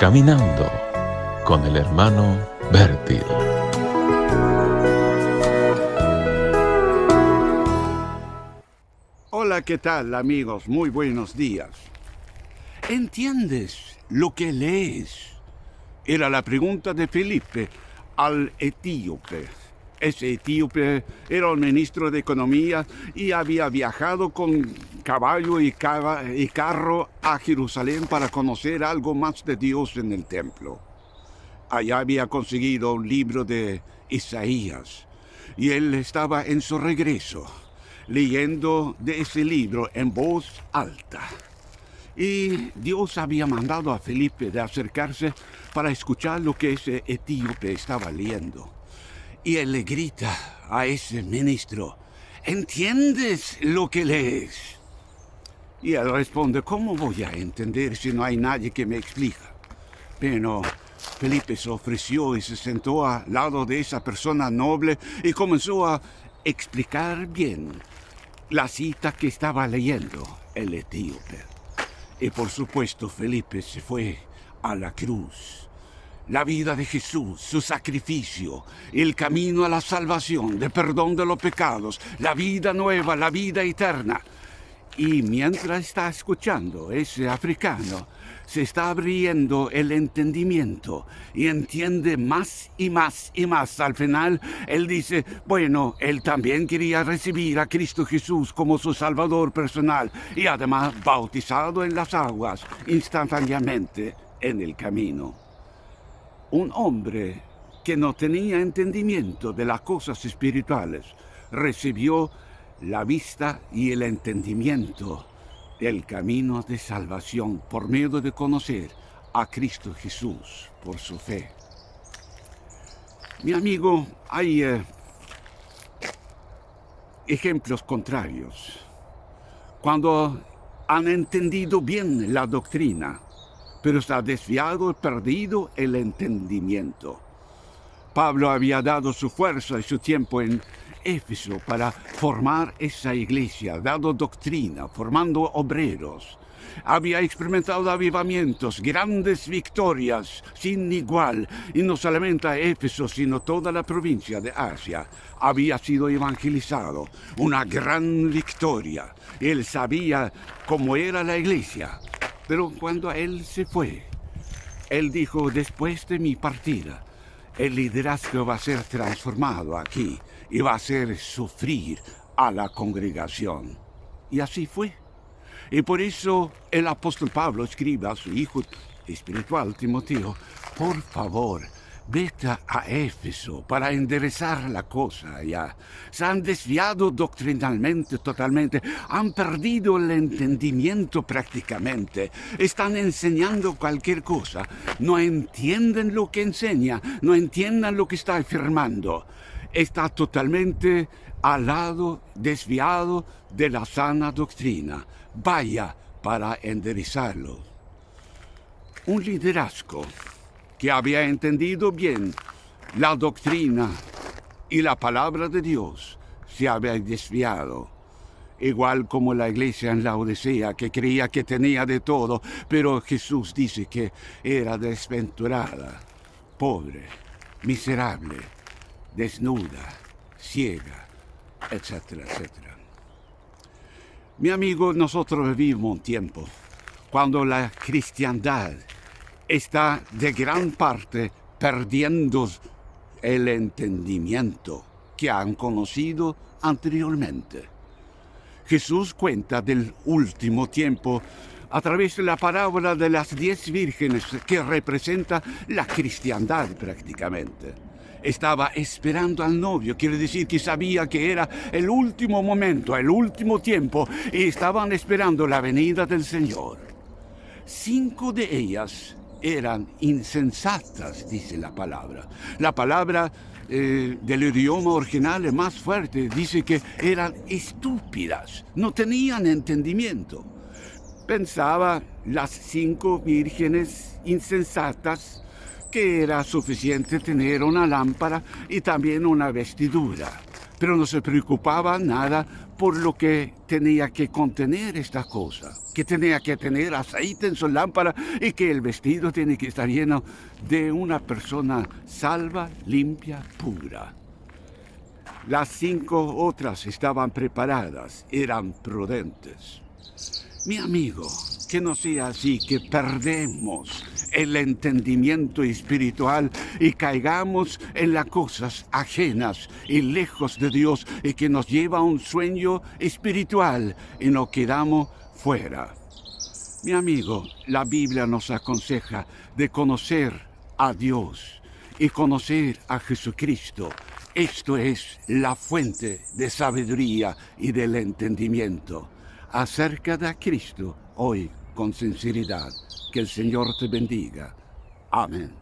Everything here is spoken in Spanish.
Caminando con el hermano Bertil. Hola, ¿qué tal, amigos? Muy buenos días. ¿Entiendes lo que lees? Era la pregunta de Felipe al etíope. Ese etíope era el ministro de Economía y había viajado con caballo y carro a Jerusalén para conocer algo más de Dios en el templo. Allá había conseguido un libro de Isaías y él estaba en su regreso, leyendo de ese libro en voz alta. Y Dios había mandado a Felipe de acercarse para escuchar lo que ese etíope estaba leyendo. Y él le grita a ese ministro: ¿entiendes lo que lees? Y él responde: ¿cómo voy a entender si no hay nadie que me explica? Pero Felipe se ofreció y se sentó al lado de esa persona noble y comenzó a explicar bien la cita que estaba leyendo el etíope. Y por supuesto Felipe se fue a la cruz. La vida de Jesús, su sacrificio, el camino a la salvación, de perdón de los pecados, la vida nueva, la vida eterna. Y mientras está escuchando, ese africano se está abriendo el entendimiento y entiende más y más y más. Al final, él dice, bueno, él también quería recibir a Cristo Jesús como su Salvador personal y además bautizado en las aguas instantáneamente en el camino. Un hombre que no tenía entendimiento de las cosas espirituales recibió la vista y el entendimiento del camino de salvación por medio de conocer a Cristo Jesús por su fe. Mi amigo, hay ejemplos contrarios. Cuando han entendido bien la doctrina, pero se ha desviado y perdido el entendimiento. Pablo había dado su fuerza y su tiempo en Éfeso para formar esa iglesia, dado doctrina, formando obreros. Había experimentado avivamientos, grandes victorias sin igual, y no solamente a Éfeso, sino toda la provincia de Asia. Había sido evangelizado, una gran victoria. Él sabía cómo era la iglesia. Pero cuando él se fue, él dijo: después de mi partida, el liderazgo va a ser transformado aquí y va a hacer sufrir a la congregación. Y así fue. Y por eso el apóstol Pablo escribe a su hijo espiritual, Timoteo: por favor, vete a Éfeso para enderezar la cosa allá. Se han desviado doctrinalmente totalmente, han perdido el entendimiento prácticamente, están enseñando cualquier cosa, no entienden lo que enseña, no entienden lo que está afirmando. Está totalmente al lado, desviado de la sana doctrina. Vaya para enderezarlo. Un liderazgo que había entendido bien la doctrina y la palabra de Dios se había desviado. Igual como la iglesia en Laodicea, que creía que tenía de todo, pero Jesús dice que era desventurada, pobre, miserable, desnuda, ciega, etcétera, etcétera. Mi amigo, nosotros vivimos un tiempo cuando la cristiandad está de gran parte perdiendo el entendimiento que han conocido anteriormente. Jesús cuenta del último tiempo a través de la parábola de las 10 vírgenes, que representa la cristiandad prácticamente. Estaba esperando al novio, quiere decir que sabía que era el último momento, el último tiempo, y estaban esperando la venida del Señor. 5 de ellas eran insensatas, dice la palabra. La palabra del idioma original es más fuerte, dice que eran estúpidas, no tenían entendimiento. Pensaba las 5 vírgenes insensatas que era suficiente tener una lámpara y también una vestidura. pero no se preocupaba nada por lo que tenía que contener esta cosa, que tenía que tener aceite en su lámpara y que el vestido tiene que estar lleno de una persona salva, limpia, pura. Las 5 otras estaban preparadas, eran prudentes. Mi amigo, que no sea así, que perdemos el entendimiento espiritual y caigamos en las cosas ajenas y lejos de Dios y que nos lleva a un sueño espiritual y nos quedamos fuera. Mi amigo, la Biblia nos aconseja de conocer a Dios y conocer a Jesucristo. Esto es la fuente de sabiduría y del entendimiento. Acerca de Cristo hoy con sinceridad. Que el Señor te bendiga. Amén.